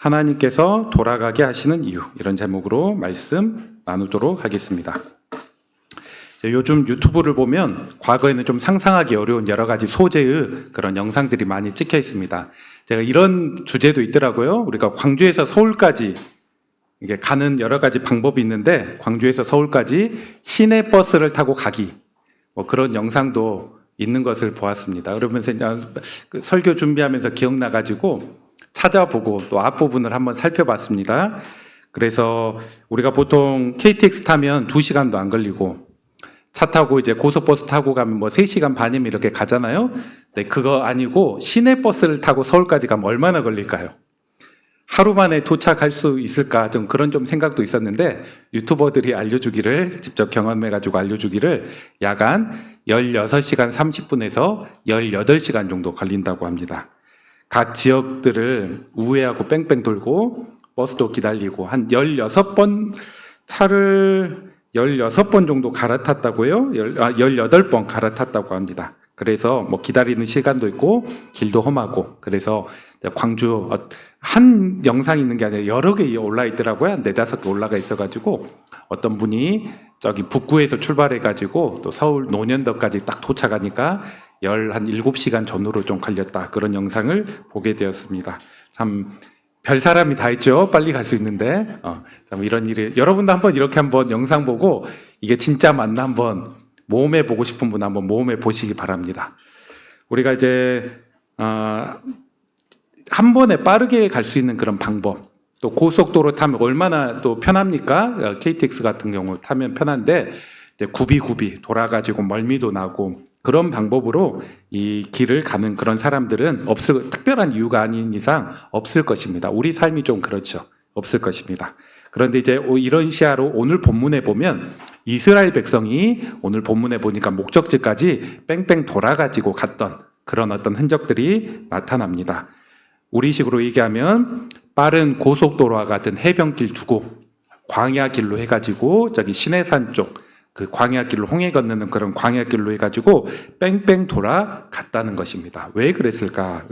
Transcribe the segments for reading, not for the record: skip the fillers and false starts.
하나님께서 돌아가게 하시는 이유, 이런 제목으로 말씀 나누도록 하겠습니다. 요즘 유튜브를 보면 과거에는 좀 상상하기 어려운 여러 가지 소재의 그런 영상들이 많이 찍혀 있습니다. 제가 이런 주제도 있더라고요. 우리가 광주에서 서울까지 이게 가는 여러 가지 방법이 있는데, 광주에서 서울까지 시내 버스를 타고 가기, 그런 영상도 있는 것을 보았습니다. 그러면서 이제 설교 준비하면서 기억나가지고 찾아보고 또 앞부분을 한번 살펴봤습니다. 그래서 우리가 보통 KTX 타면 2시간도 안 걸리고, 차 타고 이제 고속버스 타고 가면 3시간 반이면 이렇게 가잖아요. 네, 그거 아니고 시내버스를 타고 서울까지 가면 얼마나 걸릴까요? 하루 만에 도착할 수 있을까? 좀 그런 생각도 있었는데, 유튜버들이 알려주기를, 직접 경험해가지고 알려주기를 야간 16시간 30분에서 18시간 정도 걸린다고 합니다. 각 지역들을 우회하고 뺑뺑 돌고 버스도 기다리고 한 16번 차를 16번 정도 갈아탔다고요? 18번 갈아탔다고 합니다. 그래서 기다리는 시간도 있고 길도 험하고, 그래서 광주 한 영상이 있는 게 아니라 여러 개 올라 있더라고요. 한 4-5개 올라가 있어가지고 어떤 분이 저기 북구에서 출발해가지고 또 서울 논현덕까지 딱 도착하니까 한 7시간 전후로 좀 걸렸다, 그런 영상을 보게 되었습니다. 참 별 사람이 다 있죠. 빨리 갈 수 있는데 참 이런 일이, 여러분도 한번 이렇게 한번 영상 보고 이게 진짜 맞나 한번 모험해 보고 싶은 분 한번 모험해 보시기 바랍니다. 우리가 이제 한 번에 빠르게 갈 수 있는 그런 방법, 또 고속도로 타면 얼마나 또 편합니까? KTX 같은 경우 타면 편한데 굽이 돌아가지고 멀미도 나고, 그런 방법으로 이 길을 가는 그런 사람들은 특별한 이유가 아닌 이상 없을 것입니다. 우리 삶이 좀 그렇죠. 없을 것입니다. 그런데 이제 이런 시야로 오늘 본문에 보면 이스라엘 백성이 오늘 본문에 보니까 목적지까지 뺑뺑 돌아가지고 갔던 그런 어떤 흔적들이 나타납니다. 우리식으로 얘기하면 빠른 고속도로와 같은 해변길 두고 광야길로 해가지고 저기 시내산 쪽 그 광야길로, 홍해 건너는 그런 광야길로 해가지고 뺑뺑 돌아갔다는 것입니다. 왜 그랬을까?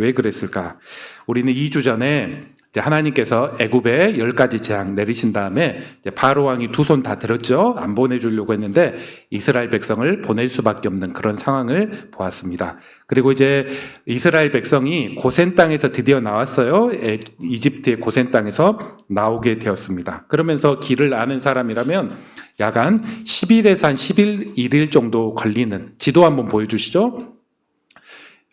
우리는 2주 전에 이제 하나님께서 애굽에 10가지 재앙 내리신 다음에 이제 바로 왕이 2손 다 들었죠. 안 보내주려고 했는데 이스라엘 백성을 보낼 수밖에 없는 그런 상황을 보았습니다. 그리고 이제 이스라엘 백성이 고센 땅에서 드디어 나왔어요. 이집트의 고센 땅에서 나오게 되었습니다. 그러면서 길을 아는 사람이라면 야간 10일에서 한 11일 정도 걸리는, 지도 한번 보여주시죠.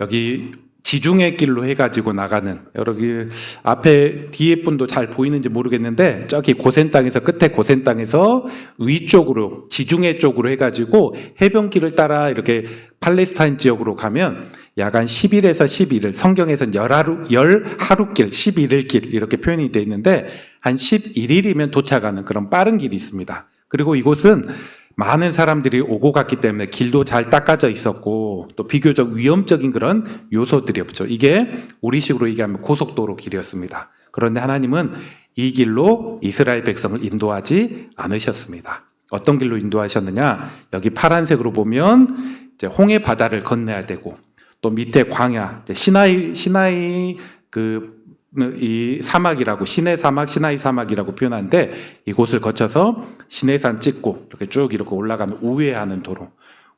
여기 지중해 길로 해가지고 나가는, 여기 앞에 뒤에 분도 잘 보이는지 모르겠는데 저기 고센 땅에서, 끝에 고센 땅에서 위쪽으로 지중해 쪽으로 해가지고 해변길을 따라 이렇게 팔레스타인 지역으로 가면 야간 10일에서 11일, 성경에서는 열하루길, 11일길 이렇게 표현이 되어 있는데 한 11일이면 도착하는 그런 빠른 길이 있습니다. 그리고 이곳은 많은 사람들이 오고 갔기 때문에 길도 잘 닦아져 있었고 또 비교적 위험적인 그런 요소들이 없죠. 이게 우리식으로 얘기하면 고속도로 길이었습니다. 그런데 하나님은 이 길로 이스라엘 백성을 인도하지 않으셨습니다. 어떤 길로 인도하셨느냐? 여기 파란색으로 보면 이제 홍해 바다를 건너야 되고, 또 밑에 광야, 시나이 이 사막이라고, 시나이 사막이라고 표현하는데 이곳을 거쳐서 시내산 찍고 이렇게 쭉 이렇게 올라가는 우회하는 도로,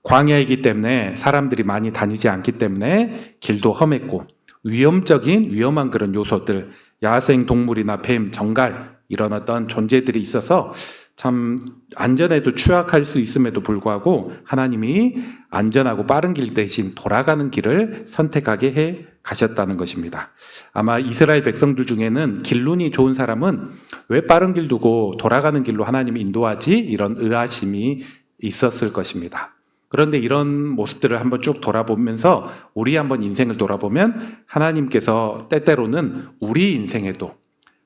광야이기 때문에 사람들이 많이 다니지 않기 때문에 길도 험했고 위험한 그런 요소들, 야생 동물이나 뱀, 정갈 이런 어떤 존재들이 있어서 참 안전에도 취약할 수 있음에도 불구하고 하나님이 안전하고 빠른 길 대신 돌아가는 길을 선택하게 해 가셨다는 것입니다. 아마 이스라엘 백성들 중에는 길눈이 좋은 사람은 왜 빠른 길 두고 돌아가는 길로 하나님이 인도하지? 이런 의아심이 있었을 것입니다. 그런데 이런 모습들을 한번 쭉 돌아보면서 우리 한번 인생을 돌아보면 하나님께서 때때로는 우리 인생에도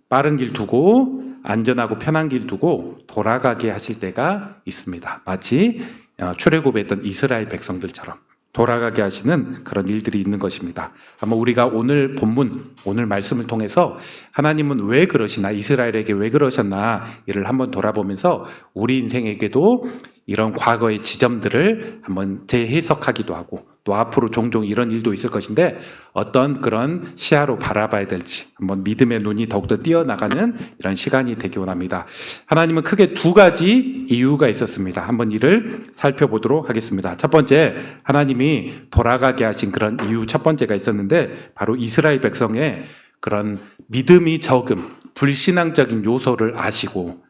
빠른 길 두고 안전하고 편한 길 두고 돌아가게 하실 때가 있습니다. 마치 출애굽에 했던 이스라엘 백성들처럼 돌아가게 하시는 그런 일들이 있는 것입니다. 아마 우리가 오늘 본문, 오늘 말씀을 통해서 하나님은 왜 그러시나, 이스라엘에게 왜 그러셨나 이를 한번 돌아보면서 우리 인생에게도 이런 과거의 지점들을 한번 재해석하기도 하고 또 앞으로 종종 이런 일도 있을 것인데 어떤 그런 시야로 바라봐야 될지 한번 믿음의 눈이 더욱더 띄어나가는 이런 시간이 되기 원합니다. 하나님은 크게 두 가지 이유가 있었습니다. 한번 이를 살펴보도록 하겠습니다. 첫 번째, 하나님이 돌아가게 하신 그런 이유 첫 번째가 있었는데 바로 이스라엘 백성의 그런 믿음이 적음, 불신앙적인 요소를 아시고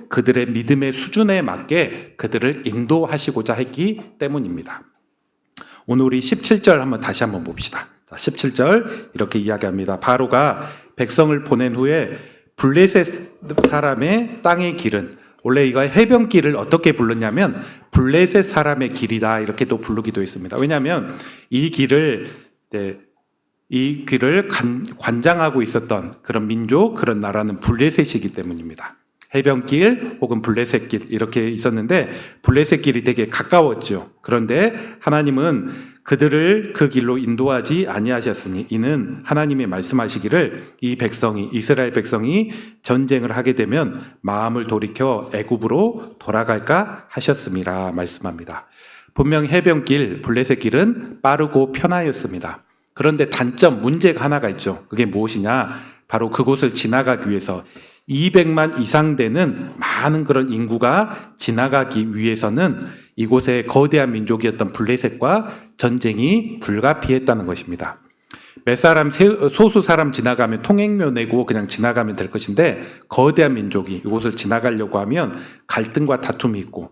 그들의 믿음의 수준에 맞게 그들을 인도하시고자 했기 때문입니다. 오늘 우리 17절 다시 한번 봅시다. 17절 이렇게 이야기합니다. 바로가 백성을 보낸 후에 블레셋 사람의 땅의 길은, 원래 이거 해변길을 어떻게 불렀냐면 블레셋 사람의 길이다 이렇게 또 부르기도 했습니다. 왜냐하면 이 길을 관장하고 있었던 그런 민족, 그런 나라는 블레셋이기 때문입니다. 해변길 혹은 블레셋길 이렇게 있었는데 블레셋길이 되게 가까웠죠. 그런데 하나님은 그들을 그 길로 인도하지 아니하셨으니 이는 하나님이 말씀하시기를 이 백성이, 이스라엘 백성이 전쟁을 하게 되면 마음을 돌이켜 애굽으로 돌아갈까 하셨음이라 말씀합니다. 분명 해변길 블레셋길은 빠르고 편하였습니다. 그런데 단점, 문제가 하나가 있죠. 그게 무엇이냐? 바로 그곳을 지나가기 위해서 200만 이상 되는 많은 그런 인구가 지나가기 위해서는 이곳의 거대한 민족이었던 블레셋과 전쟁이 불가피했다는 것입니다. 몇 사람, 소수 사람 지나가면 통행료 내고 그냥 지나가면 될 것인데 거대한 민족이 이곳을 지나가려고 하면 갈등과 다툼이 있고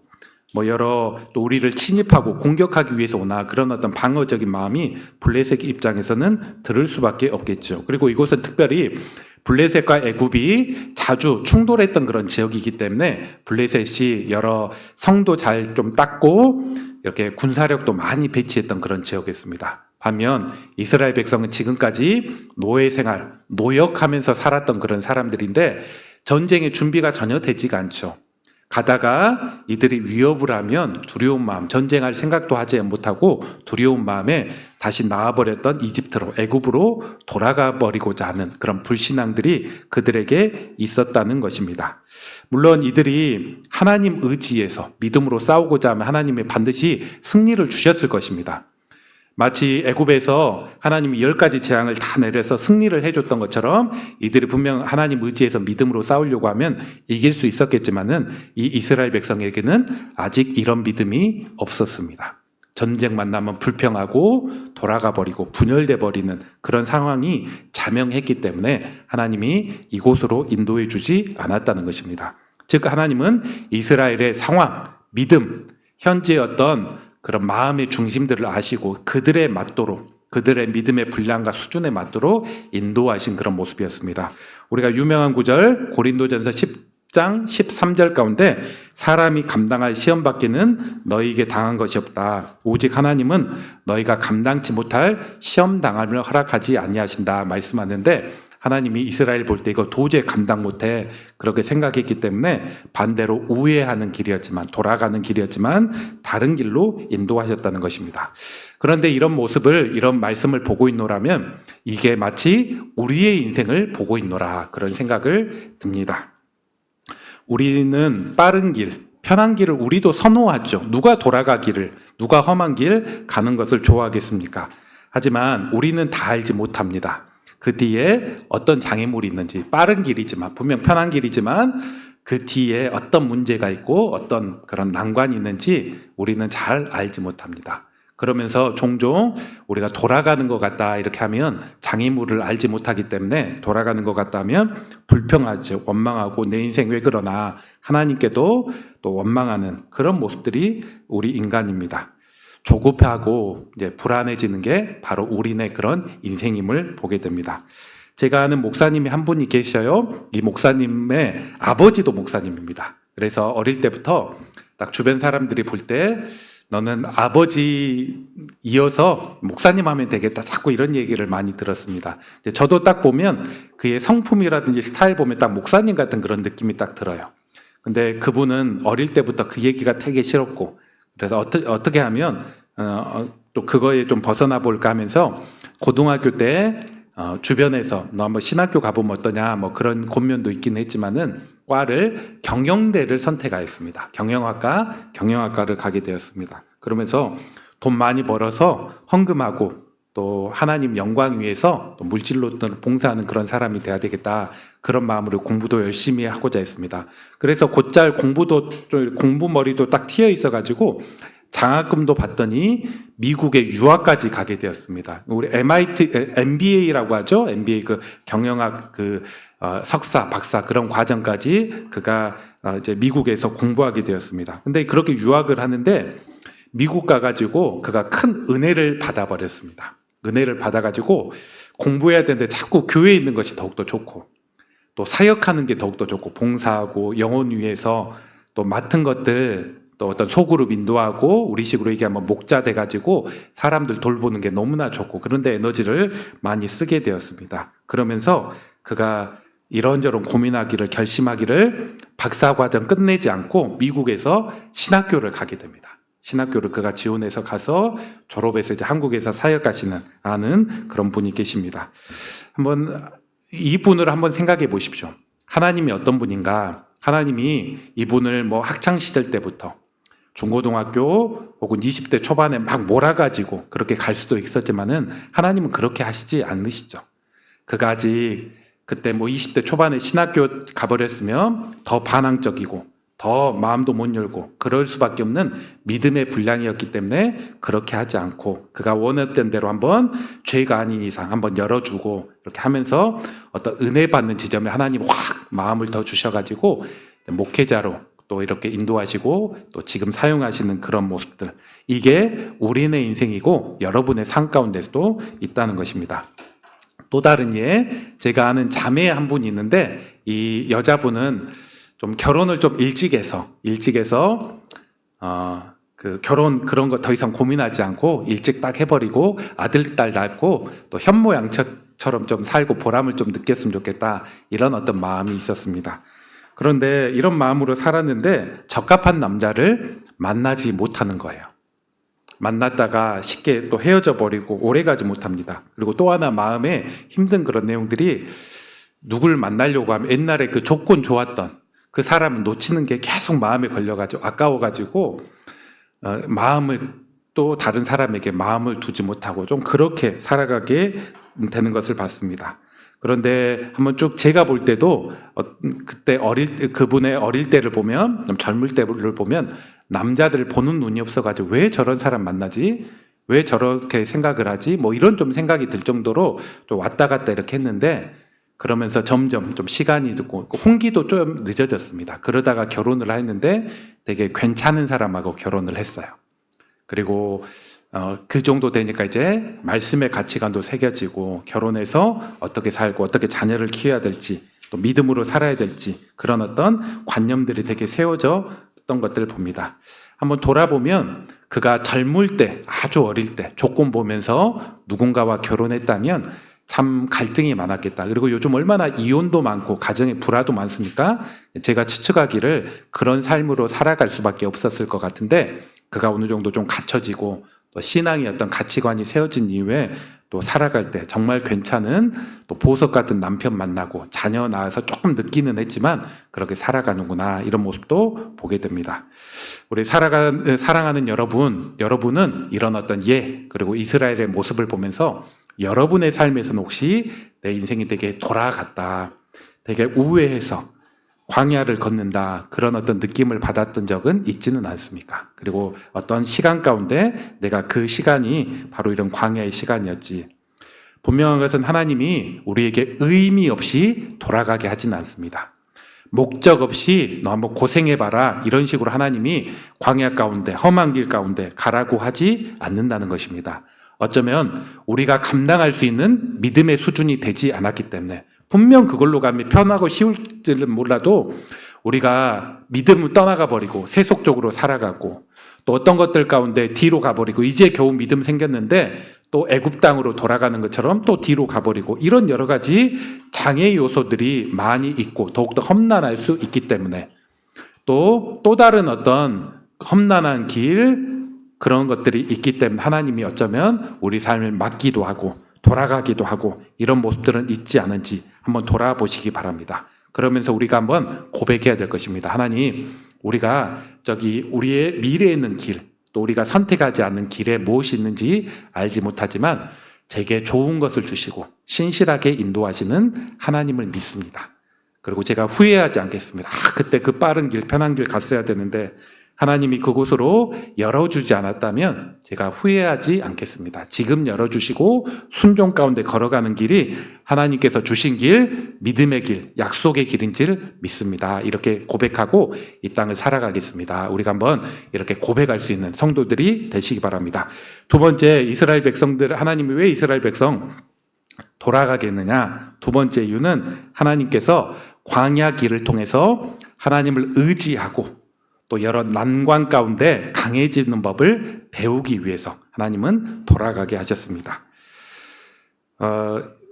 또 우리를 침입하고 공격하기 위해서 오나 그런 어떤 방어적인 마음이 블레셋 입장에서는 들을 수밖에 없겠죠. 그리고 이곳은 특별히 블레셋과 애굽이 자주 충돌했던 그런 지역이기 때문에 블레셋이 여러 성도 잘 좀 닦고 이렇게 군사력도 많이 배치했던 그런 지역이었습니다. 반면 이스라엘 백성은 지금까지 노예 생활, 노역하면서 살았던 그런 사람들인데 전쟁의 준비가 전혀 되지가 않죠. 가다가 이들이 위협을 하면 두려운 마음, 전쟁할 생각도 하지 못하고 두려운 마음에 다시 나와버렸던 이집트로, 애굽으로 돌아가 버리고자 하는 그런 불신앙들이 그들에게 있었다는 것입니다. 물론 이들이 하나님 의지에서 믿음으로 싸우고자 하면 하나님이 반드시 승리를 주셨을 것입니다. 마치 애굽에서 하나님이 10가지 재앙을 다 내려서 승리를 해줬던 것처럼 이들이 분명 하나님 의지에서 믿음으로 싸우려고 하면 이길 수 있었겠지만은 이 이스라엘 백성에게는 아직 이런 믿음이 없었습니다. 전쟁 만나면 불평하고 돌아가 버리고 분열돼 버리는 그런 상황이 자명했기 때문에 하나님이 이곳으로 인도해 주지 않았다는 것입니다. 즉 하나님은 이스라엘의 상황, 믿음, 현재의 어떤 그런 마음의 중심들을 아시고 그들의 맞도록, 그들의 믿음의 분량과 수준에 맞도록 인도하신 그런 모습이었습니다. 우리가 유명한 구절 고린도전서 10장 13절 가운데 사람이 감당할 시험 밖에는 너희에게 당한 것이 없다. 오직 하나님은 너희가 감당치 못할 시험 당함을 허락하지 아니하신다 말씀하는데 하나님이 이스라엘 볼 때 이거 도저히 감당 못해 그렇게 생각했기 때문에 반대로 우회하는 길이었지만, 돌아가는 길이었지만 다른 길로 인도하셨다는 것입니다. 그런데 이런 모습을, 이런 말씀을 보고 있노라면 이게 마치 우리의 인생을 보고 있노라 그런 생각을 듭니다. 우리는 빠른 길, 편한 길을 우리도 선호하죠. 누가 돌아가기를, 누가 험한 길 가는 것을 좋아하겠습니까? 하지만 우리는 다 알지 못합니다. 그 뒤에 어떤 장애물이 있는지, 빠른 길이지만, 분명 편한 길이지만 그 뒤에 어떤 문제가 있고 어떤 그런 난관이 있는지 우리는 잘 알지 못합니다. 그러면서 종종 우리가 돌아가는 것 같다 이렇게 하면 장애물을 알지 못하기 때문에 돌아가는 것 같다 하면 불평하죠. 원망하고 내 인생 왜 그러나 하나님께도 또 원망하는 그런 모습들이 우리 인간입니다. 조급하고 이제 불안해지는 게 바로 우리네 그런 인생임을 보게 됩니다. 제가 아는 목사님이 한 분이 계셔요. 이 목사님의 아버지도 목사님입니다. 그래서 어릴 때부터 딱 주변 사람들이 볼 때 너는 아버지 이어서 목사님 하면 되겠다. 자꾸 이런 얘기를 많이 들었습니다. 저도 딱 보면 그의 성품이라든지 스타일 보면 딱 목사님 같은 그런 느낌이 딱 들어요. 근데 그분은 어릴 때부터 그 얘기가 되게 싫었고 그래서 어떻게 하면 또 그거에 좀 벗어나 볼까 하면서 고등학교 때 주변에서 너 한번 신학교 가보면 어떠냐 뭐 그런 권면도 있긴 했지만은 과를 경영대를 선택하였습니다. 경영학과를 가게 되었습니다. 그러면서 돈 많이 벌어서 헌금하고 또 하나님 영광 위해서 또 물질로 또 봉사하는 그런 사람이 돼야 되겠다. 그런 마음으로 공부도 열심히 하고자 했습니다. 그래서 곧잘 공부머리도 딱 튀어 있어가지고 장학금도 받더니 미국에 유학까지 가게 되었습니다. 우리 MBA라고 하죠. MBA 그 경영학 석사, 박사 그런 과정까지 그가 이제 미국에서 공부하게 되었습니다. 근데 그렇게 유학을 하는데 미국 가가지고 그가 큰 은혜를 받아버렸습니다. 은혜를 받아가지고 공부해야 되는데 자꾸 교회에 있는 것이 더욱더 좋고 또 사역하는 게 더욱더 좋고 봉사하고 영혼 위해서 또 맡은 것들 또 어떤 소그룹 인도하고 우리식으로 얘기하면 목자 돼가지고 사람들 돌보는 게 너무나 좋고 그런데 에너지를 많이 쓰게 되었습니다. 그러면서 그가 이런저런 고민하기를 결심하기를 박사과정 끝내지 않고 미국에서 신학교를 가게 됩니다. 신학교를 그가 지원해서 가서 졸업해서 이제 한국에서 사역하시는 아는 그런 분이 계십니다. 이분을 한번 생각해 보십시오. 하나님이 어떤 분인가? 하나님이 이분을 뭐 학창 시절 때부터 중고등학교 혹은 20대 초반에 막 몰아가지고 그렇게 갈 수도 있었지만은 하나님은 그렇게 하시지 않으시죠. 그가 아직 그때 뭐 20대 초반에 신학교 가버렸으면 더 반항적이고 더 마음도 못 열고 그럴 수밖에 없는 믿음의 분량이었기 때문에 그렇게 하지 않고 그가 원했던 대로 한번 죄가 아닌 이상 한번 열어주고 이렇게 하면서 어떤 은혜 받는 지점에 하나님 확 마음을 더 주셔가지고 목회자로 또 이렇게 인도하시고 또 지금 사용하시는 그런 모습들, 이게 우리네 인생이고 여러분의 삶 가운데서도 있다는 것입니다. 또 다른 예, 제가 아는 자매 한 분이 있는데 이 여자분은 좀 결혼을 좀 일찍 해서 그 결혼 그런 거 더 이상 고민하지 않고 일찍 딱 해버리고 아들 딸 낳고 또 현모양처럼 좀 살고 보람을 좀 느꼈으면 좋겠다, 이런 어떤 마음이 있었습니다. 그런데 이런 마음으로 살았는데 적합한 남자를 만나지 못하는 거예요. 만났다가 쉽게 또 헤어져 버리고 오래가지 못합니다. 그리고 또 하나 마음에 힘든 그런 내용들이, 누굴 만나려고 하면 옛날에 그 조건 좋았던 그 사람을 놓치는 게 계속 마음에 걸려가지고 아까워가지고 마음을 또 다른 사람에게 마음을 두지 못하고 좀 그렇게 살아가게 되는 것을 봤습니다. 그런데 한번 쭉 제가 볼 때도 그때 그분의 어릴 때를 보면, 좀 젊을 때를 보면 남자들을 보는 눈이 없어가지고 왜 저런 사람 만나지? 왜 저렇게 생각을 하지? 뭐 이런 좀 생각이 들 정도로 좀 왔다 갔다 이렇게 했는데, 그러면서 점점 좀 시간이 있고 홍기도 좀 늦어졌습니다. 그러다가 결혼을 했는데 되게 괜찮은 사람하고 결혼을 했어요. 그리고 그 정도 되니까 이제 말씀의 가치관도 새겨지고 결혼해서 어떻게 살고 어떻게 자녀를 키워야 될지 또 믿음으로 살아야 될지 그런 어떤 관념들이 되게 세워졌던 것들을 봅니다. 한번 돌아보면 그가 젊을 때, 아주 어릴 때 조건 보면서 누군가와 결혼했다면 참 갈등이 많았겠다. 그리고 요즘 얼마나 이혼도 많고 가정에 불화도 많습니까? 제가 추측하기를 그런 삶으로 살아갈 수밖에 없었을 것 같은데, 그가 어느 정도 좀 갖춰지고 또 신앙의 어떤 가치관이 세워진 이후에 또 살아갈 때 정말 괜찮은 또 보석 같은 남편 만나고 자녀 낳아서 조금 늦기는 했지만 그렇게 살아가는구나, 이런 모습도 보게 됩니다. 우리 사랑하는 여러분은 이런 어떤 그리고 이스라엘의 모습을 보면서 여러분의 삶에서는 혹시 내 인생이 되게 돌아갔다, 되게 우회해서 광야를 걷는다, 그런 어떤 느낌을 받았던 적은 있지는 않습니까? 그리고 어떤 시간 가운데 내가 그 시간이 바로 이런 광야의 시간이었지. 분명한 것은 하나님이 우리에게 의미 없이 돌아가게 하지는 않습니다. 목적 없이 너 한번 고생해봐라, 이런 식으로 하나님이 광야 가운데 험한 길 가운데 가라고 하지 않는다는 것입니다. 어쩌면 우리가 감당할 수 있는 믿음의 수준이 되지 않았기 때문에, 분명 그걸로 가면 편하고 쉬울 줄은 몰라도 우리가 믿음을 떠나가 버리고 세속적으로 살아가고 또 어떤 것들 가운데 뒤로 가버리고 이제 겨우 믿음 생겼는데 또 애굽 땅으로 돌아가는 것처럼 또 뒤로 가버리고, 이런 여러 가지 장애 요소들이 많이 있고 더욱더 험난할 수 있기 때문에, 또 다른 어떤 험난한 길, 그런 것들이 있기 때문에 하나님이 어쩌면 우리 삶을 막기도 하고 돌아가기도 하고 이런 모습들은 있지 않은지 한번 돌아보시기 바랍니다. 그러면서 우리가 한번 고백해야 될 것입니다. 하나님, 우리가 우리의 미래에 있는 길, 또 우리가 선택하지 않는 길에 무엇이 있는지 알지 못하지만 제게 좋은 것을 주시고 신실하게 인도하시는 하나님을 믿습니다. 그리고 제가 후회하지 않겠습니다. 그때 그 빠른 길, 편한 길 갔어야 되는데 하나님이 그곳으로 열어주지 않았다면 제가 후회하지 않겠습니다. 지금 열어주시고 순종 가운데 걸어가는 길이 하나님께서 주신 길, 믿음의 길, 약속의 길인 줄 믿습니다. 이렇게 고백하고 이 땅을 살아가겠습니다. 우리가 한번 이렇게 고백할 수 있는 성도들이 되시기 바랍니다. 두 번째, 이스라엘 백성들, 하나님이 왜 이스라엘 백성 돌아가게 했느냐? 두 번째 이유는 하나님께서 광야 길을 통해서 하나님을 의지하고 또 여러 난관 가운데 강해지는 법을 배우기 위해서 하나님은 돌아가게 하셨습니다.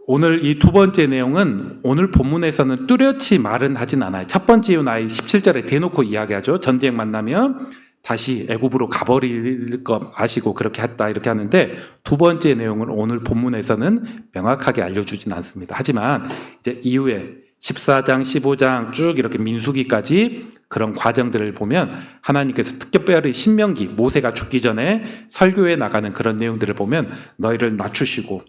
오늘 이 두 번째 내용은 오늘 본문에서는 뚜렷이 말은 하진 않아요. 첫 번째 이유는 아예 17절에 대놓고 이야기하죠. 전쟁 만나면 다시 애굽으로 가버릴 거 아시고 그렇게 했다 이렇게 하는데 두 번째 내용은 오늘 본문에서는 명확하게 알려주진 않습니다. 하지만 이제 이후에 14장, 15장 쭉 이렇게 민수기까지 그런 과정들을 보면 하나님께서 특별히 신명기, 모세가 죽기 전에 설교에 나가는 그런 내용들을 보면 너희를 낮추시고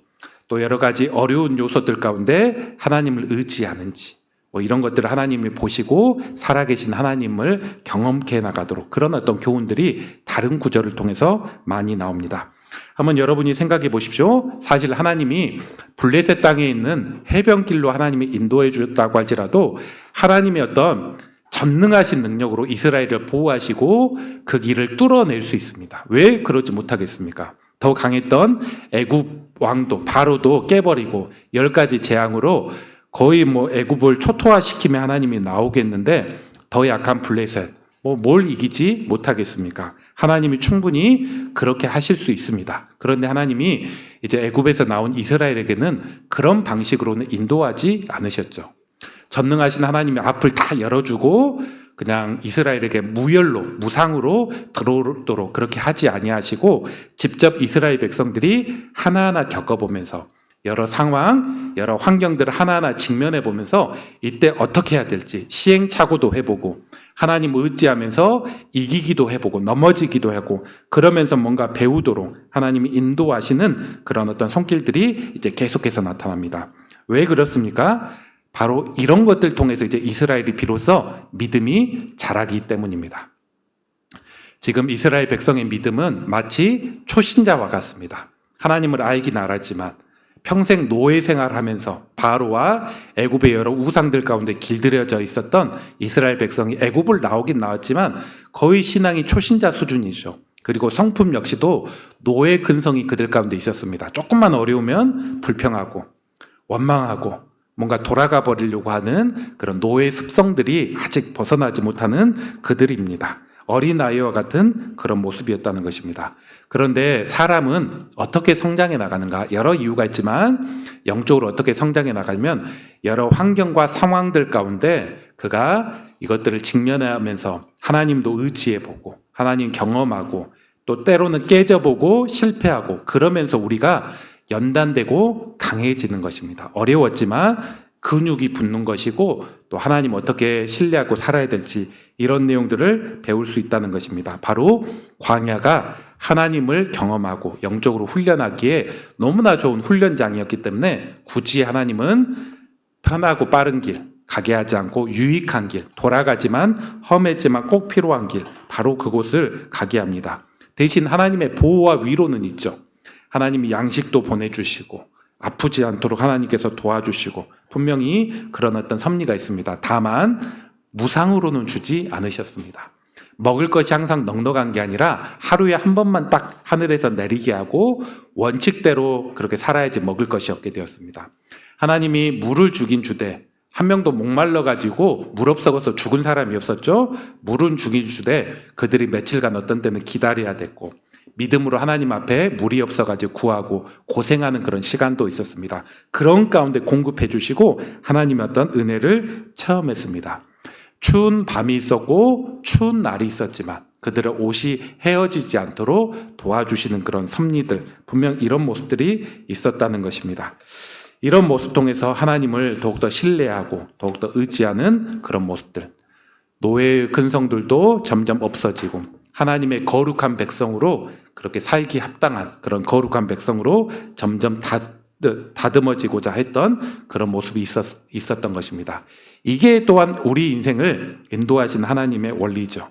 또 여러 가지 어려운 요소들 가운데 하나님을 의지하는지 뭐 이런 것들을 하나님이 보시고 살아계신 하나님을 경험케 나가도록 그런 어떤 교훈들이 다른 구절을 통해서 많이 나옵니다. 한번 여러분이 생각해 보십시오. 사실 하나님이 블레셋 땅에 있는 해변길로 하나님이 인도해 주셨다고 할지라도 하나님의 어떤 전능하신 능력으로 이스라엘을 보호하시고 그 길을 뚫어낼 수 있습니다. 왜 그러지 못하겠습니까? 더 강했던 애굽 왕도 바로도 깨버리고 10가지 재앙으로 거의 뭐 애굽을 초토화시키며 하나님이 나오겠는데 더 약한 블레셋 뭘 이기지 못하겠습니까? 하나님이 충분히 그렇게 하실 수 있습니다. 그런데 하나님이 이제 애굽에서 나온 이스라엘에게는 그런 방식으로는 인도하지 않으셨죠. 전능하신 하나님이 앞을 다 열어주고 그냥 이스라엘에게 무혈로 무상으로 들어오도록 그렇게 하지 아니하시고 직접 이스라엘 백성들이 하나하나 겪어보면서 여러 상황, 여러 환경들을 하나하나 직면해 보면서 이때 어떻게 해야 될지 시행착오도 해보고 하나님 의지하면서 이기기도 해보고 넘어지기도 하고 그러면서 뭔가 배우도록 하나님이 인도하시는 그런 어떤 손길들이 이제 계속해서 나타납니다. 왜 그렇습니까? 바로 이런 것들 통해서 이제 이스라엘이 비로소 믿음이 자라기 때문입니다. 지금 이스라엘 백성의 믿음은 마치 초신자와 같습니다. 하나님을 알긴 알았지만 평생 노예 생활하면서 바로와 애굽의 여러 우상들 가운데 길들여져 있었던 이스라엘 백성이 애굽을 나오긴 나왔지만 거의 신앙이 초신자 수준이죠. 그리고 성품 역시도 노예 근성이 그들 가운데 있었습니다. 조금만 어려우면 불평하고 원망하고 뭔가 돌아가 버리려고 하는 그런 노예 습성들이 아직 벗어나지 못하는 그들입니다. 어린아이와 같은 그런 모습이었다는 것입니다. 그런데 사람은 어떻게 성장해 나가는가? 여러 이유가 있지만 영적으로 어떻게 성장해 나가면 여러 환경과 상황들 가운데 그가 이것들을 직면하면서 하나님도 의지해보고 하나님 경험하고 또 때로는 깨져보고 실패하고 그러면서 우리가 연단되고 강해지는 것입니다. 어려웠지만 근육이 붙는 것이고 또 하나님 어떻게 신뢰하고 살아야 될지 이런 내용들을 배울 수 있다는 것입니다. 바로 광야가 하나님을 경험하고 영적으로 훈련하기에 너무나 좋은 훈련장이었기 때문에 굳이 하나님은 편하고 빠른 길, 가게 하지 않고 유익한 길, 돌아가지만 험했지만 꼭 필요한 길, 바로 그곳을 가게 합니다. 대신 하나님의 보호와 위로는 있죠. 하나님이 양식도 보내주시고 아프지 않도록 하나님께서 도와주시고 분명히 그런 어떤 섭리가 있습니다. 다만 무상으로는 주지 않으셨습니다. 먹을 것이 항상 넉넉한 게 아니라 하루에 한 번만 딱 하늘에서 내리게 하고 원칙대로 그렇게 살아야지 먹을 것이 없게 되었습니다. 하나님이 물을 주긴 주되 한 명도 목말라 가지고 물 없어서 죽은 사람이 없었죠. 물은 주긴 주되 그들이 며칠간 어떤 때는 기다려야 됐고 믿음으로 하나님 앞에 물이 없어가지고 구하고 고생하는 그런 시간도 있었습니다. 그런 가운데 공급해 주시고 하나님의 어떤 은혜를 체험했습니다. 추운 밤이 있었고 추운 날이 있었지만 그들의 옷이 헤어지지 않도록 도와주시는 그런 섭리들, 분명 이런 모습들이 있었다는 것입니다. 이런 모습 통해서 하나님을 더욱더 신뢰하고 더욱더 의지하는 그런 모습들, 노예의 근성들도 점점 없어지고 하나님의 거룩한 백성으로 그렇게 살기 합당한 그런 거룩한 백성으로 점점 다듬어지고자 했던 그런 모습이 있었던 것입니다. 이게 또한 우리 인생을 인도하신 하나님의 원리죠.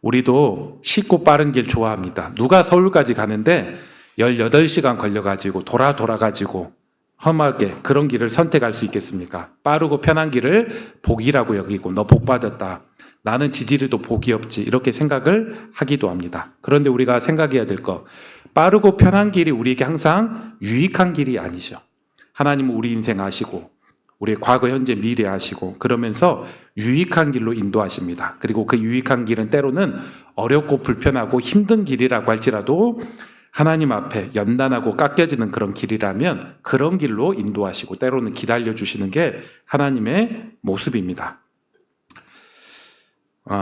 우리도 쉽고 빠른 길 좋아합니다. 누가 서울까지 가는데 18시간 걸려가지고 돌아가지고 험하게 그런 길을 선택할 수 있겠습니까? 빠르고 편한 길을 복이라고 여기고 너 복 받았다. 나는 지지리도 복이 없지. 이렇게 생각을 하기도 합니다. 그런데 우리가 생각해야 될 거, 빠르고 편한 길이 우리에게 항상 유익한 길이 아니죠. 하나님은 우리 인생 아시고 우리의 과거, 현재, 미래 아시고 그러면서 유익한 길로 인도하십니다. 그리고 그 유익한 길은 때로는 어렵고 불편하고 힘든 길이라고 할지라도 하나님 앞에 연단하고 깎여지는 그런 길이라면 그런 길로 인도하시고 때로는 기다려주시는 게 하나님의 모습입니다.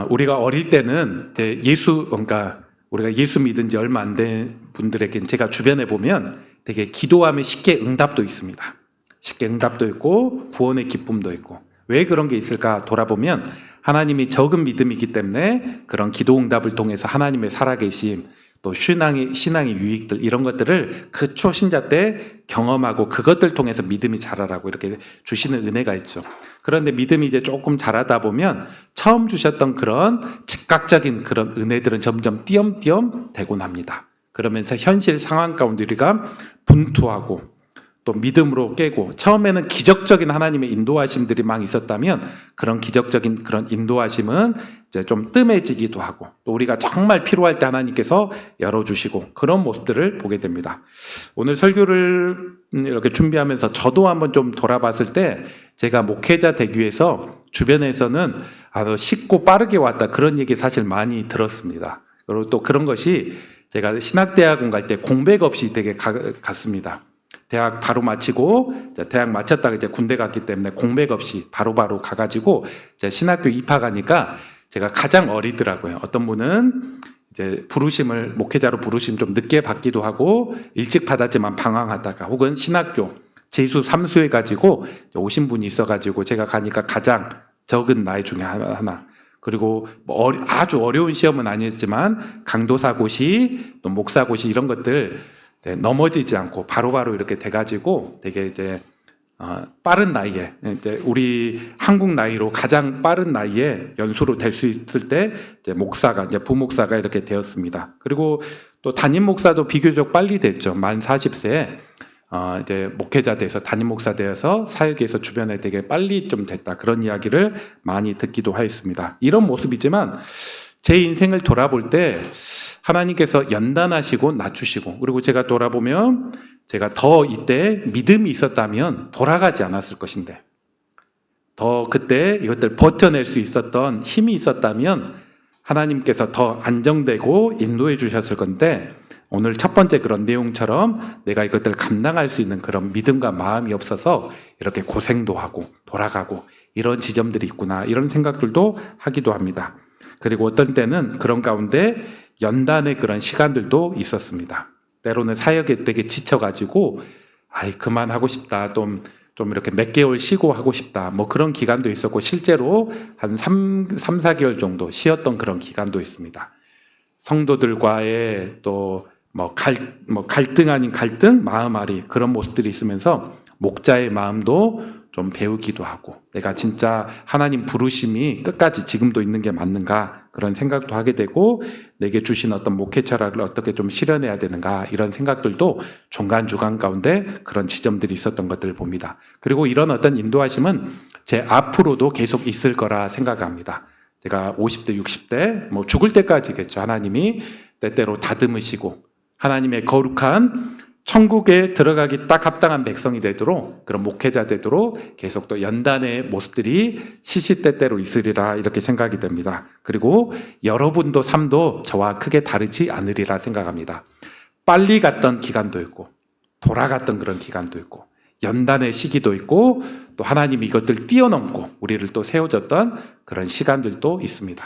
우리가 어릴 때는 그러니까 우리가 예수 믿은 지 얼마 안 된 분들에게 제가 주변에 보면 되게 기도하면 쉽게 응답도 있습니다. 쉽게 응답도 있고 구원의 기쁨도 있고 왜 그런 게 있을까 돌아보면 하나님이 적은 믿음이기 때문에 그런 기도 응답을 통해서 하나님의 살아계심 또 신앙의 유익들 이런 것들을 그 초신자 때 경험하고 그것들 통해서 믿음이 자라라고 이렇게 주시는 은혜가 있죠. 그런데 믿음이 이제 조금 자라다 보면 처음 주셨던 그런 즉각적인 그런 은혜들은 점점 띄엄띄엄 되곤 합니다. 그러면서 현실 상황 가운데 우리가 분투하고 또 믿음으로 깨고 처음에는 기적적인 하나님의 인도하심들이 막 있었다면 그런 기적적인 그런 인도하심은 이제 좀 뜸해지기도 하고 또 우리가 정말 필요할 때 하나님께서 열어주시고 그런 모습들을 보게 됩니다. 오늘 설교를 이렇게 준비하면서 저도 한번 좀 돌아봤을 때 제가 목회자 되기 위해서 주변에서는 너 쉽고 빠르게 왔다 그런 얘기 사실 많이 들었습니다. 그리고 또 그런 것이 제가 신학대학원 갈 때 공백 없이 되게 갔습니다. 대학 바로 마치고 대학 마쳤다가 이제 군대 갔기 때문에 공백 없이 바로바로 가가지고 이제 신학교 입학하니까 제가 가장 어리더라고요. 어떤 분은 이제 목회자로 부르심 좀 늦게 받기도 하고 일찍 받았지만 방황하다가 혹은 신학교 재수 3수 해가지고 오신 분이 있어가지고 제가 가니까 가장 적은 나이 중에 하나. 그리고 아주 어려운 시험은 아니었지만 강도사고시 또 목사고시 이런 것들 넘어지지 않고 바로바로 이렇게 돼가지고 되게 이제 빠른 나이에 이제 우리 한국 나이로 가장 빠른 나이에 연수로 될 수 있을 때 이제 부목사가 이렇게 되었습니다. 그리고 또 담임 목사도 비교적 빨리 됐죠. 만 40세에 이제 목회자 돼서 담임 목사 되어서 사역에서 주변에 되게 빨리 좀 됐다 그런 이야기를 많이 듣기도 하였습니다. 이런 모습이지만 제 인생을 돌아볼 때 하나님께서 연단하시고 낮추시고 그리고 제가 돌아보면 제가 더 이때 믿음이 있었다면 돌아가지 않았을 것인데 더 그때 이것들 버텨낼 수 있었던 힘이 있었다면 하나님께서 더 안정되고 인도해 주셨을 건데 오늘 첫 번째 그런 내용처럼 내가 이것들 감당할 수 있는 그런 믿음과 마음이 없어서 이렇게 고생도 하고 돌아가고 이런 지점들이 있구나 이런 생각들도 하기도 합니다. 그리고 어떤 때는 그런 가운데 연단의 그런 시간들도 있었습니다. 때로는 사역에 되게 지쳐가지고 그만하고 싶다. 좀 이렇게 몇 개월 쉬고 하고 싶다. 뭐 그런 기간도 있었고 실제로 한 3-4개월 정도 쉬었던 그런 기간도 있습니다. 성도들과의 또 갈등 아닌 갈등, 마음앓이 그런 모습들이 있으면서 목자의 마음도 좀 배우기도 하고 내가 진짜 하나님 부르심이 끝까지 지금도 있는 게 맞는가 그런 생각도 하게 되고 내게 주신 어떤 목회 철학을 어떻게 좀 실현해야 되는가 이런 생각들도 중간중간 가운데 그런 지점들이 있었던 것들을 봅니다. 그리고 이런 어떤 인도하심은 제 앞으로도 계속 있을 거라 생각합니다. 제가 50대, 60대 죽을 때까지겠죠. 하나님이 때때로 다듬으시고 하나님의 거룩한 천국에 들어가기 딱 합당한 백성이 되도록 그런 목회자 되도록 계속 또 연단의 모습들이 시시때때로 있으리라 이렇게 생각이 됩니다. 그리고 여러분도 삶도 저와 크게 다르지 않으리라 생각합니다. 빨리 갔던 기간도 있고 돌아갔던 그런 기간도 있고 연단의 시기도 있고 또 하나님이 이것들 뛰어넘고 우리를 또 세워줬던 그런 시간들도 있습니다.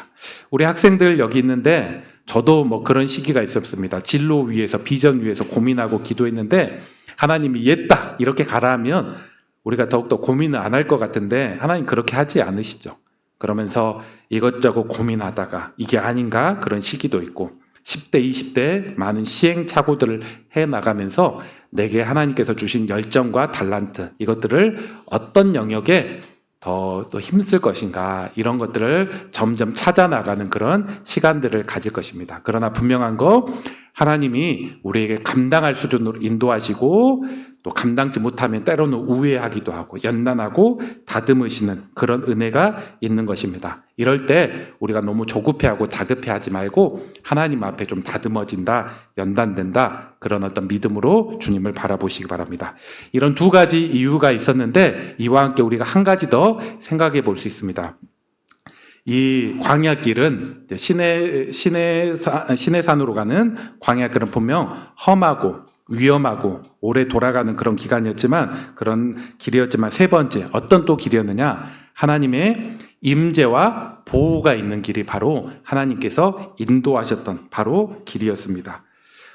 우리 학생들 여기 있는데 저도 그런 시기가 있었습니다. 진로 위에서 비전 위에서 고민하고 기도했는데 하나님이 옛다 이렇게 가라 하면 우리가 더욱더 고민을 안 할 것 같은데 하나님 그렇게 하지 않으시죠. 그러면서 이것저것 고민하다가 이게 아닌가 그런 시기도 있고 10대, 20대 많은 시행착오들을 해나가면서 내게 하나님께서 주신 열정과 달란트 이것들을 어떤 영역에 더 힘쓸 것인가 이런 것들을 점점 찾아나가는 그런 시간들을 가질 것입니다. 그러나 분명한 거 하나님이 우리에게 감당할 수준으로 인도하시고 또 감당치 못하면 때로는 우회하기도 하고 연단하고 다듬으시는 그런 은혜가 있는 것입니다. 이럴 때 우리가 너무 조급해하고 다급해하지 말고 하나님 앞에 좀 다듬어진다, 연단된다 그런 어떤 믿음으로 주님을 바라보시기 바랍니다. 이런 두 가지 이유가 있었는데 이와 함께 우리가 한 가지 더 생각해 볼 수 있습니다. 이 광야길은 시내산으로 가는 광야길은 분명 험하고 위험하고 오래 돌아가는 그런 기간이었지만 그런 길이었지만 세 번째 어떤 또 길이었느냐 하나님의 임재와 보호가 있는 길이 바로 하나님께서 인도하셨던 바로 길이었습니다.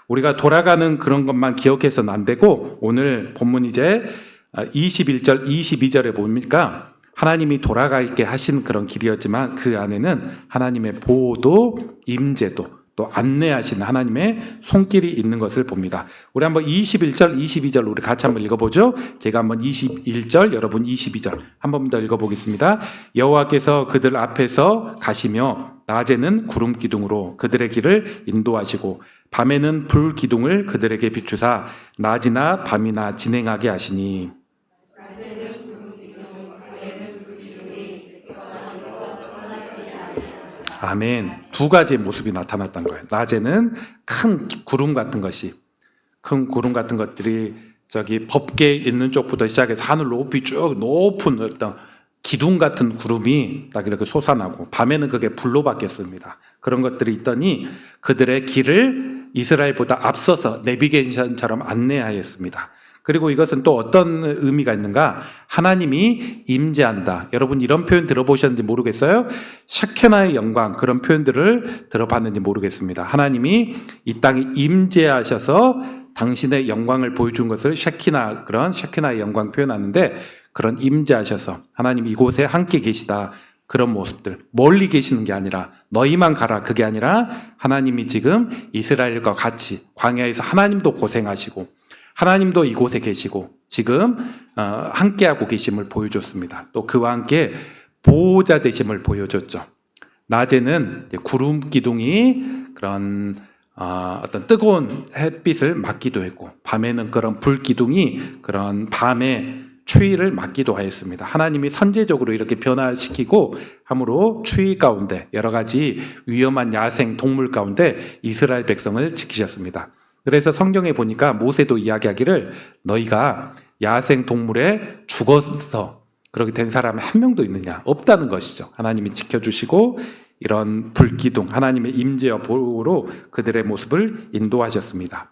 우리가 돌아가는 그런 것만 기억해서는 안 되고 오늘 본문 이제 21절 22절에 보니까 하나님이 돌아가 있게 하신 그런 길이었지만 그 안에는 하나님의 보호도 임재도 또 안내하신 하나님의 손길이 있는 것을 봅니다. 우리 한번 21절, 22절 우리 같이 한번 읽어보죠. 제가 한번 21절, 여러분 22절 한 번 더 읽어보겠습니다. 여호와께서 그들 앞에서 가시며 낮에는 구름 기둥으로 그들의 길을 인도하시고 밤에는 불 기둥을 그들에게 비추사 낮이나 밤이나 진행하게 하시니 아멘. 두 가지의 모습이 나타났던 거예요. 낮에는 큰 구름 같은 것들이 저기 법궤 있는 쪽부터 시작해서 하늘 높이 쭉 높은 어떤 기둥 같은 구름이 딱 이렇게 솟아나고 밤에는 그게 불로 바뀌었습니다. 그런 것들이 있더니 그들의 길을 이스라엘보다 앞서서 내비게이션처럼 안내하였습니다. 그리고 이것은 또 어떤 의미가 있는가? 하나님이 임재한다. 여러분 이런 표현 들어보셨는지 모르겠어요? 샤케나의 영광 그런 표현들을 들어봤는지 모르겠습니다. 하나님이 이 땅에 임재하셔서 당신의 영광을 보여준 것을 샤케나의 영광 표현하는데 그런 임재하셔서 하나님 이곳에 함께 계시다. 그런 모습들 멀리 계시는 게 아니라 너희만 가라 그게 아니라 하나님이 지금 이스라엘과 같이 광야에서 하나님도 고생하시고 하나님도 이곳에 계시고 지금 함께하고 계심을 보여줬습니다. 또 그와 함께 보호자 되심을 보여줬죠. 낮에는 구름 기둥이 그런 어떤 뜨거운 햇빛을 막기도 했고 밤에는 그런 불 기둥이 그런 밤의 추위를 막기도 하였습니다. 하나님이 선제적으로 이렇게 변화시키고 함으로 추위 가운데 여러 가지 위험한 야생 동물 가운데 이스라엘 백성을 지키셨습니다. 그래서 성경에 보니까 모세도 이야기하기를 너희가 야생 동물에 죽어서 그렇게 된 사람이 한 명도 있느냐? 없다는 것이죠. 하나님이 지켜주시고 이런 불기둥, 하나님의 임재와 보호로 그들의 모습을 인도하셨습니다.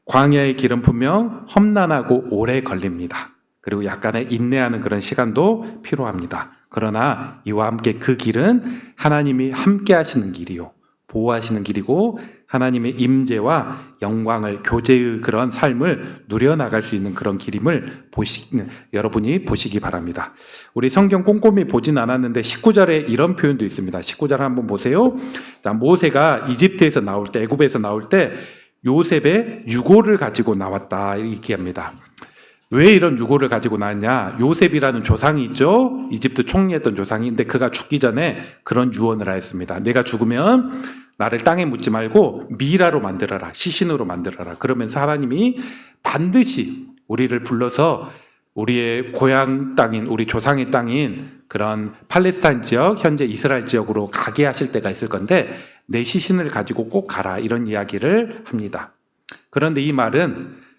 광야의 길은 분명 험난하고 오래 걸립니다. 그리고 약간의 인내하는 그런 시간도 필요합니다. 그러나 이와 함께 그 길은 하나님이 함께 하시는 길이요. 보호하시는 길이고 하나님의 임재와 영광을 교제의 그런 삶을 누려나갈 수 있는 그런 길임을 여러분이 보시기 바랍니다. 우리 성경 꼼꼼히 보진 않았는데 19절에 이런 표현도 있습니다. 19절 한번 보세요. 자, 모세가 이집트에서 나올 때 애굽에서 나올 때 요셉의 유고를 가지고 나왔다 이렇게 합니다. 왜 이런 유고를 가지고 나왔냐? 요셉이라는 조상이 있죠. 이집트 총리했던 조상인데 그가 죽기 전에 그런 유언을 하였습니다. 내가 죽으면 나를 땅에 묻지 말고 미라로 만들어라. 시신으로 만들어라. 그러면서 하나님이 반드시 우리를 불러서 우리의 고향 땅인 우리 조상의 땅인 그런 팔레스타인 지역 현재 이스라엘 지역으로 가게 하실 때가 있을 건데 내 시신을 가지고 꼭 가라. 이런 이야기를 합니다. 그런데 이 말은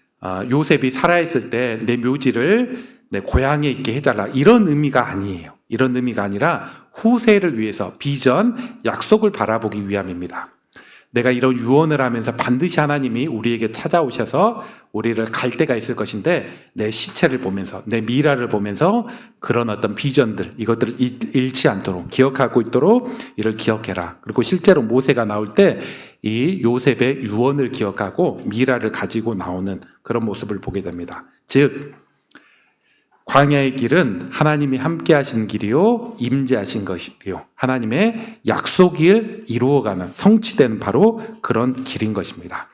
요셉이 살아있을 때 내 묘지를 내 고향에 있게 해달라 이런 의미가 아니에요. 이런 의미가 아니라 후세를 위해서 비전, 약속을 바라보기 위함입니다. 내가 이런 유언을 하면서 반드시 하나님이 우리에게 찾아오셔서 우리를 갈 때가 있을 것인데 내 시체를 보면서 내 미라를 보면서 그런 어떤 비전들 이것들을 잃지 않도록 기억하고 있도록 이를 기억해라. 그리고 실제로 모세가 나올 때 이 요셉의 유언을 기억하고 미라를 가지고 나오는 그런 모습을 보게 됩니다. 즉 광야의 길은 하나님이 함께 하시는 길이요 임재하신 것이요 하나님의 약속을 이루어가는 성취되는 바로 그런 길인 것입니다.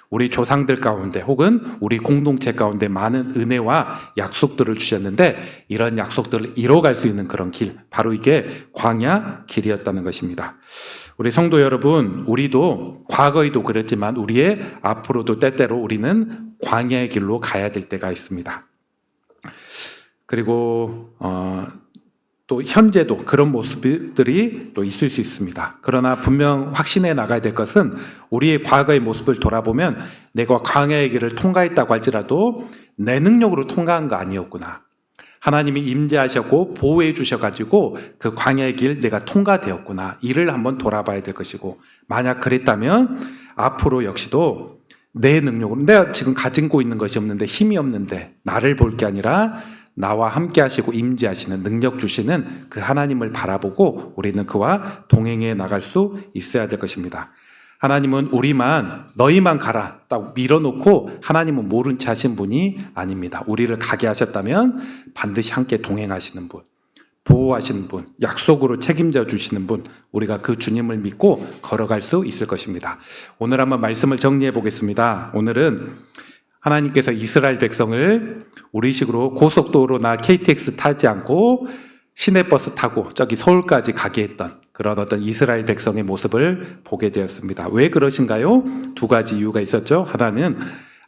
우리 조상들 가운데 혹은 우리 공동체 가운데 많은 은혜와 약속들을 주셨는데 이런 약속들을 이뤄갈 수 있는 그런 길, 바로 이게 광야 길이었다는 것입니다. 우리 성도 여러분, 우리도 과거에도 그랬지만 우리의 앞으로도 때때로 우리는 광야의 길로 가야 될 때가 있습니다. 그리고 또 현재도 그런 모습들이 또 있을 수 있습니다. 그러나 분명 확신해 나가야 될 것은 우리의 과거의 모습을 돌아보면 내가 광야의 길을 통과했다고 할지라도 내 능력으로 통과한 거 아니었구나. 하나님이 임재하셨고 보호해 주셔가지고 그 광야의 길 내가 통과되었구나. 이를 한번 돌아봐야 될 것이고, 만약 그랬다면 앞으로 역시도 내 능력으로, 내가 지금 가지고 있는 것이 없는데 힘이 없는데 나를 볼 게 아니라 나와 함께 하시고 임재하시는 능력 주시는 그 하나님을 바라보고 우리는 그와 동행해 나갈 수 있어야 될 것입니다. 하나님은 우리만 너희만 가라 딱 밀어놓고 하나님은 모른 채 하신 분이 아닙니다. 우리를 가게 하셨다면 반드시 함께 동행하시는 분, 보호하시는 분, 약속으로 책임져 주시는 분, 우리가 그 주님을 믿고 걸어갈 수 있을 것입니다. 오늘 한번 말씀을 정리해 보겠습니다. 오늘은 하나님께서 이스라엘 백성을 우리식으로 고속도로나 KTX 타지 않고 시내버스 타고 저기 서울까지 가게 했던 그런 어떤 이스라엘 백성의 모습을 보게 되었습니다. 왜 그러신가요? 두 가지 이유가 있었죠. 하나는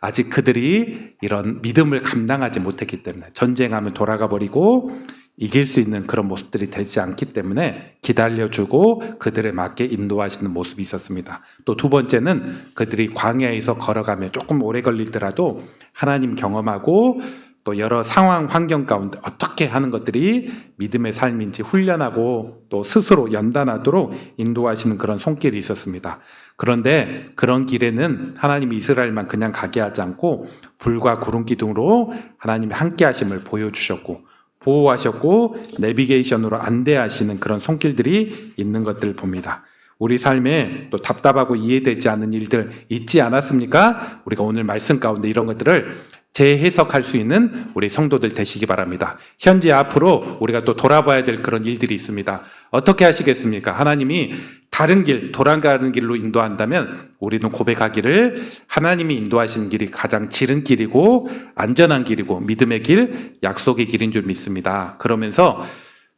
아직 그들이 이런 믿음을 감당하지 못했기 때문에, 전쟁하면 돌아가 버리고 이길 수 있는 그런 모습들이 되지 않기 때문에 기다려주고 그들에 맞게 인도하시는 모습이 있었습니다. 또 두 번째는 그들이 광야에서 걸어가며 조금 오래 걸리더라도 하나님 경험하고 또 여러 상황 환경 가운데 어떻게 하는 것들이 믿음의 삶인지 훈련하고 또 스스로 연단하도록 인도하시는 그런 손길이 있었습니다. 그런데 그런 길에는 하나님이 이스라엘만 그냥 가게 하지 않고 불과 구름 기둥으로 하나님이 함께 하심을 보여주셨고 보호하셨고 내비게이션으로 안대하시는 그런 손길들이 있는 것들을 봅니다. 우리 삶에 또 답답하고 이해되지 않는 일들 있지 않았습니까? 우리가 오늘 말씀 가운데 이런 것들을 재해석할 수 있는 우리 성도들 되시기 바랍니다. 현재 앞으로 우리가 또 돌아봐야 될 그런 일들이 있습니다. 어떻게 하시겠습니까? 하나님이 다른 길, 돌아가는 길로 인도한다면 우리는 고백하기를 하나님이 인도하시는 길이 가장 지름길이고 안전한 길이고 믿음의 길, 약속의 길인 줄 믿습니다. 그러면서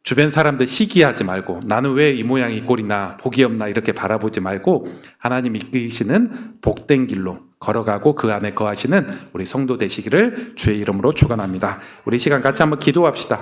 주변 사람들 시기하지 말고 나는 왜 이 모양이 이 꼴이나 복이 없나 이렇게 바라보지 말고 하나님 이끄시는 복된 길로 걸어가고 그 안에 거하시는 우리 성도 되시기를 주의 이름으로 축원합니다. 우리 시간 같이 한번 기도합시다.